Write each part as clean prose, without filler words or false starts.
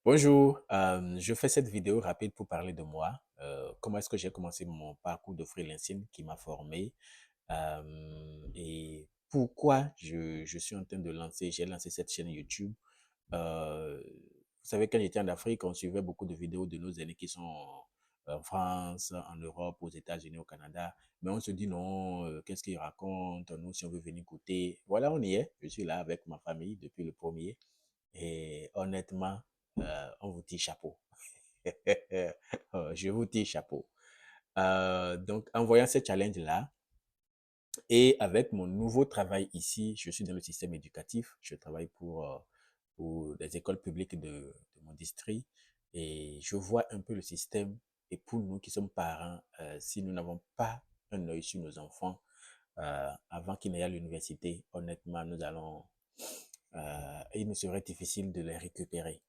Bonjour, je fais cette vidéo rapide pour parler de moi. Comment est-ce que j'ai commencé mon parcours de freelancing qui m'a formé et pourquoi je suis en train de lancer, j'ai lancé cette chaîne YouTube. Vous savez, quand j'étais en Afrique, on suivait beaucoup de vidéos de nos aînés qui sont en France, en Europe, aux États-Unis, au Canada. Mais on se dit non, qu'est-ce qu'ils racontent? Nous, si on veut venir écouter, voilà, on y est. Je suis là avec ma famille depuis le premier. Et honnêtement, on vous dit chapeau. Je vous dis chapeau. Donc, en voyant ce challenge-là, et avec mon nouveau travail ici, je suis dans le système éducatif. Je travaille pour des écoles publiques de mon district. Et je vois un peu le système. Et pour nous qui sommes parents, si nous n'avons pas un œil sur nos enfants, avant qu'ils n'aillent à l'université, honnêtement, il nous serait difficile de les récupérer.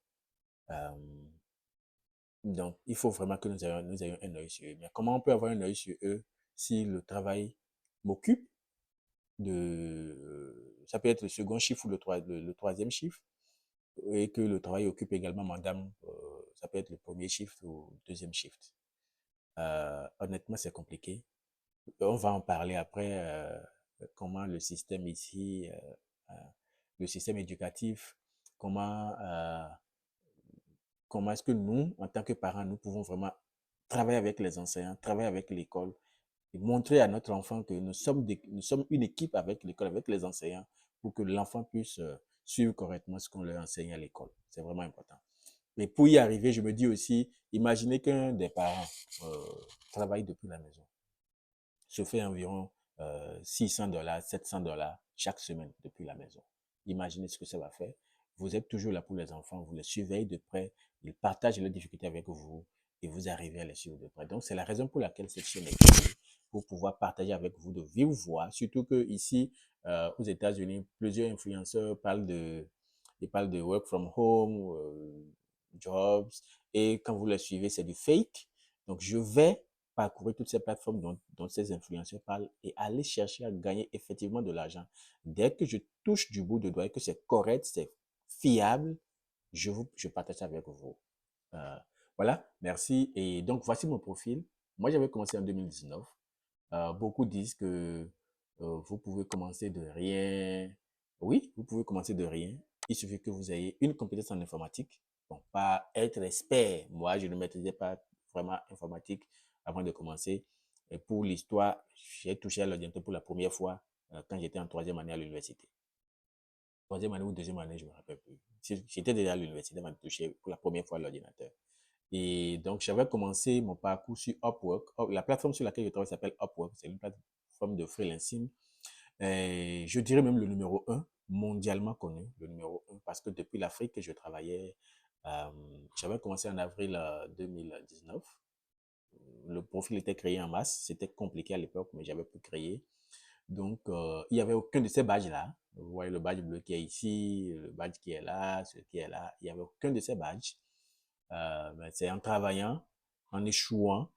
Euh, donc, il faut vraiment que nous ayons un œil sur eux. Mais comment on peut avoir un œil sur eux si le travail m'occupe ça peut être le second chiffre ou le troisième chiffre, et que le travail occupe également madame, ça peut être le premier shift ou le deuxième shift. Honnêtement, c'est compliqué. On va en parler après, comment le système ici, euh, le système éducatif, comment comment est-ce que nous, en tant que parents, nous pouvons vraiment travailler avec les enseignants, travailler avec l'école et montrer à notre enfant que nous sommes une équipe avec l'école, avec les enseignants, pour que l'enfant puisse suivre correctement ce qu'on leur enseigne à l'école. C'est vraiment important. Et pour y arriver, je me dis aussi, imaginez qu'un des parents euh, travaille depuis la maison, se fait environ 600 $, 700 $ chaque semaine depuis la maison. Imaginez ce que ça va faire. Vous êtes toujours là pour les enfants, vous les surveillez de près, ils partagent leurs difficultés avec vous et vous arrivez à les suivre de près. Donc, c'est la raison pour laquelle cette chaîne est créée, pour pouvoir partager avec vous de vive voix, surtout que ici, aux États-Unis, plusieurs influenceurs ils parlent de work from home, jobs, et quand vous les suivez, c'est du fake. Donc, je vais parcourir toutes ces plateformes dont ces influenceurs parlent et aller chercher à gagner effectivement de l'argent. Dès que je touche du bout de doigt et que c'est correct, c'est fiable, je partage ça avec vous. Euh, voilà, merci. Et donc, voici mon profil. Moi, j'avais commencé en 2019. Beaucoup disent que vous pouvez commencer de rien. Oui, vous pouvez commencer de rien. Il suffit que vous ayez une compétence en informatique. Bon, pas être expert. Moi, je ne maîtrisais pas vraiment informatique avant de commencer. Et pour l'histoire, j'ai touché à l'ordinateur pour la première fois quand j'étais en troisième année à l'université. Troisième année ou deuxième année, je ne me rappelle plus. J'étais déjà à l'université avant de toucher pour la première fois à l'ordinateur. Et donc, j'avais commencé mon parcours sur Upwork. La plateforme sur laquelle je travaille s'appelle Upwork. C'est une plateforme de freelancing. Et je dirais même le numéro un, mondialement connu, le numéro un, parce que depuis l'Afrique que je travaillais, euh, j'avais commencé en avril 2019. Le profil était créé en masse. C'était compliqué à l'époque, mais j'avais pu créer. Donc, il n'y avait aucun de ces badges-là. Vous voyez le badge bleu qui est ici, le badge qui est là, ce qui est là. Il n'y avait aucun de ces badges. Ben, c'est en travaillant, en échouant.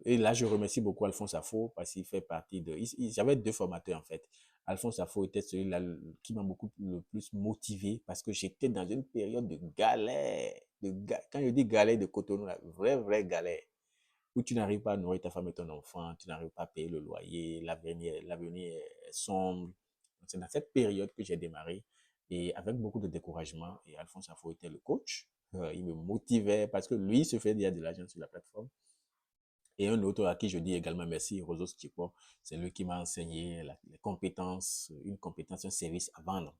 Et là, je remercie beaucoup Alphonse Afo parce qu'il fait partie de. J'avais deux formateurs en fait. Alphonse Afo était celui-là qui m'a beaucoup le plus motivé parce que j'étais dans une période de galère. Quand je dis galère de Cotonou, la vraie galère. Où tu n'arrives pas à nourrir ta femme et ton enfant, tu n'arrives pas à payer le loyer, l'avenir est sombre. C'est dans cette période que j'ai démarré et avec beaucoup de découragement. Et Alphonse Afo était le coach. Il me motivait parce que lui se fait déjà de l'argent sur la plateforme. Et un autre à qui je dis également merci, Rosos Chipo, c'est lui qui m'a enseigné les compétences, une compétence, un service à vendre.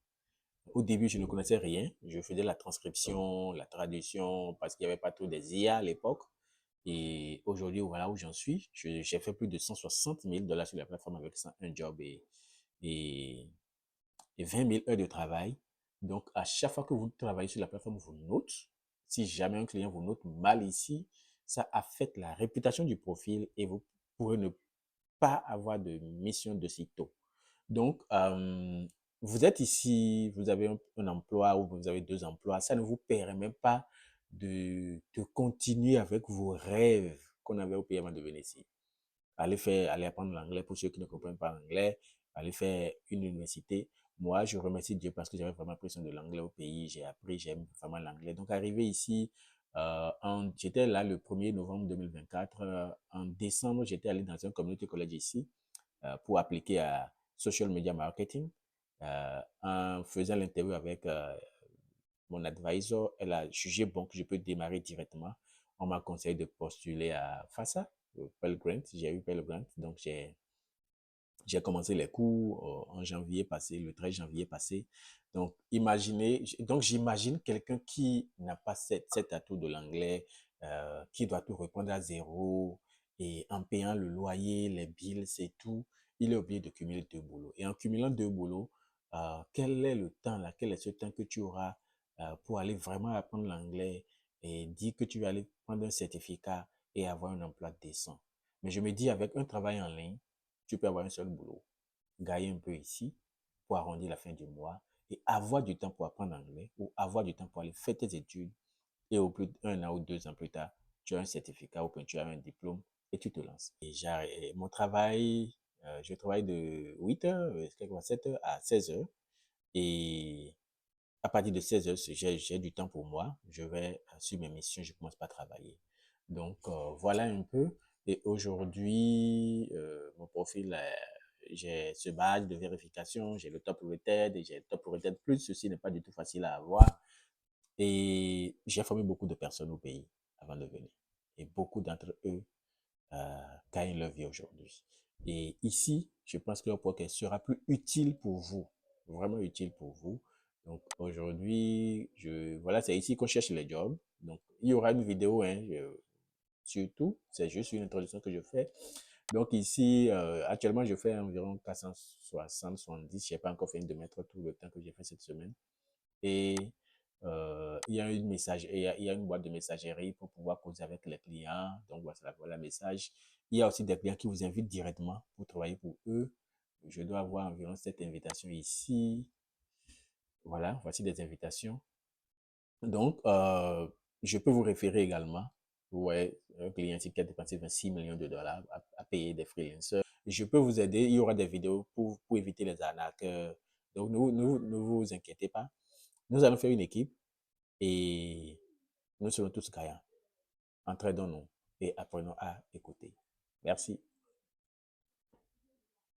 Au début, je ne connaissais rien. Je faisais la transcription, la traduction, parce qu'il n'y avait pas trop des IA à l'époque. Et aujourd'hui, voilà où j'en suis. J'ai fait plus de 160 000 $ sur la plateforme avec un job et, et 20 000 heures de travail. Donc, à chaque fois que vous travaillez sur la plateforme, vous notez. Si jamais un client vous note mal ici, ça affecte la réputation du profil et vous pourrez ne pas avoir de mission de sitôt. Donc, vous êtes ici, vous avez un emploi ou vous avez deux emplois, ça ne vous permet pas de continuer avec vos rêves qu'on avait au pays avant de venir ici. Allez apprendre l'anglais pour ceux qui ne comprennent pas l'anglais, allez faire une université. moi, je remercie Dieu parce que j'avais vraiment pris soin de l'anglais au pays. J'ai appris, j'aime vraiment l'anglais. Donc, arrivé ici, j'étais là le 1er novembre 2024. En décembre, j'étais allé dans un community college ici pour appliquer à social media marketing. En faisant l'interview avec mon advisor, elle a jugé bon que je peux démarrer directement. On m'a conseillé de postuler à FASA, Pell Grant. J'ai eu Pell Grant, donc j'ai commencé les cours en janvier passé, le 13 janvier passé. Donc, j'imagine quelqu'un qui n'a pas cet atout de l'anglais, qui doit tout reprendre à zéro et en payant le loyer, les bills, c'est tout. Il est obligé de cumuler deux boulots. Et en cumulant deux boulots, quel est le temps là, quel est ce temps que tu auras pour aller vraiment apprendre l'anglais et dire que tu vas aller prendre un certificat et avoir un emploi décent. Mais je me dis, avec un travail en ligne, tu peux avoir un seul boulot, gagner un peu ici pour arrondir la fin du mois et avoir du temps pour apprendre l'anglais ou avoir du temps pour aller faire tes études et au plus d'un an ou 2 ans plus tard, tu as un certificat ou bien tu as un diplôme et tu te lances. Et j'ai mon travail, je travaille de 8h, 7h à 16h et à partir de 16h, j'ai du temps pour moi. Je vais sur mes missions, je commence pas à travailler. Donc, voilà un peu. Et aujourd'hui, mon profil, j'ai ce badge de vérification, j'ai le top rated et j'ai le top rated plus. Ceci n'est pas du tout facile à avoir. Et j'ai formé beaucoup de personnes au pays avant de venir. Et beaucoup d'entre eux gagnent leur vie aujourd'hui. Et ici, je pense que le podcast sera plus utile pour vous, vraiment utile pour vous. Donc aujourd'hui, voilà, c'est ici qu'on cherche les jobs. Donc il y aura une vidéo, hein, surtout, c'est juste une introduction que je fais. Donc ici, actuellement, je fais environ 460, 70. Je n'ai pas encore fini de mettre tout le temps que j'ai fait cette semaine. Et il y a une message, il y a une boîte de messagerie pour pouvoir causer avec les clients. Donc voilà le message. Il y a aussi des clients qui vous invitent directement pour travailler pour eux. Je dois avoir environ 7 invitations ici. Voilà, voici des invitations. Donc, je peux vous référer également. Ouais, un client ici qui a dépensé 26 millions de dollars à payer des freelancers. Je peux vous aider. Il y aura des vidéos pour éviter les arnaques. Donc, ne vous inquiétez pas. Nous allons faire une équipe et nous serons tous gagnants. Entraidons-nous et apprenons à écouter. Merci.